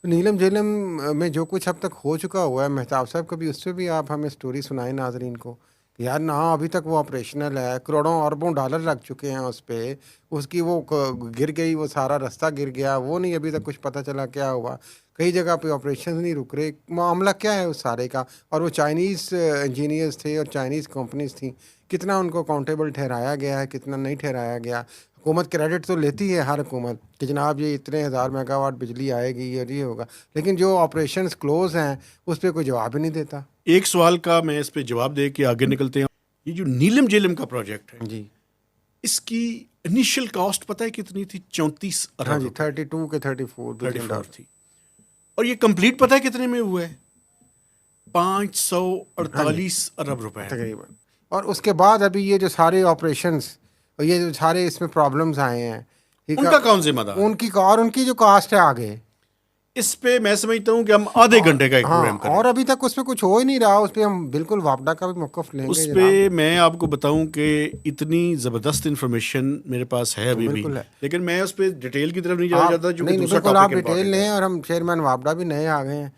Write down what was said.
تو نیلم جیلم میں جو کچھ اب تک ہو چکا ہوا ہے مہتاب صاحب، کبھی اس پہ بھی آپ ہمیں سٹوری سنائیں ناظرین کو کہ یار نہ ابھی تک وہ آپریشنل ہے، کروڑوں اربوں ڈالر لگ چکے ہیں اس پہ، اس کی وہ گر گئی، وہ سارا رستہ گر گیا، وہ نہیں ابھی تک کچھ پتہ چلا کیا ہوا، کئی جگہ پہ آپریشن نہیں رک رہے، معاملہ کیا ہے اس سارے کا؟ اور وہ چائنیز انجینئرز تھے اور چائنیز کمپنیز تھیں، کتنا ان کو اکاؤنٹیبل ٹھہرایا گیا ہے، کتنا نہیں ٹھہرایا گیا؟ حکومت کریڈٹ تو لیتی ہے ہر حکومت کہ جناب یہ اتنے ہزار میگا واٹ بجلی آئے گی اور یہ ہوگا، لیکن جو آپریشنز کلوز ہیں اس پہ کوئی جواب ہی نہیں دیتا۔ ایک سوال کا میں اس پہ جواب دے کے آگے نکلتے ہیں. یہ جو نیلم جیلم کا پروجیکٹ ہے، جی اس کی انیشل کاسٹ پتہ ہے کتنی تھی؟ 34 ہاں ارب جی، روپے 32 کے 34 بلین 34 ڈالر تھی. اور یہ کمپلیٹ پتہ ہے کتنے میں ہوا ہے؟ ہاں جی 548 ارب روپے. تقریباً۔ اور اس کے بعد ابھی یہ جو سارے آپریشنز اور یہ جو سارے اس میں پرابلمز آئے ہیں، ٹھیک ان ہے، کا کون ذمہ دار ہے؟ ان کی جو کاسٹ ہے آگے، اس پہ میں سمجھتا ہوں کہ ہم آدھے گھنٹے کا ایک ہاں، پروگرام کریں. اور ابھی تک اس پہ کچھ ہو ہی نہیں رہا، اس پہ ہم بالکل واپڈا کا بھی موقف لیں گے اس پہ جناب۔ میں آپ کو بتاؤں کہ اتنی زبردست انفارمیشن میرے پاس ہے ابھی بھی، بالکل ہے، لیکن میں اس پہ ڈیٹیل کی طرف نہیں جانا آپ چاہتا چونکہ نہیں دوسرا بالکل آپ ٹاپک ڈیٹیل امپورٹنٹ ہے. لیں، اور ہم چیئرمین واپڈا بھی نئے آ گئے ہیں،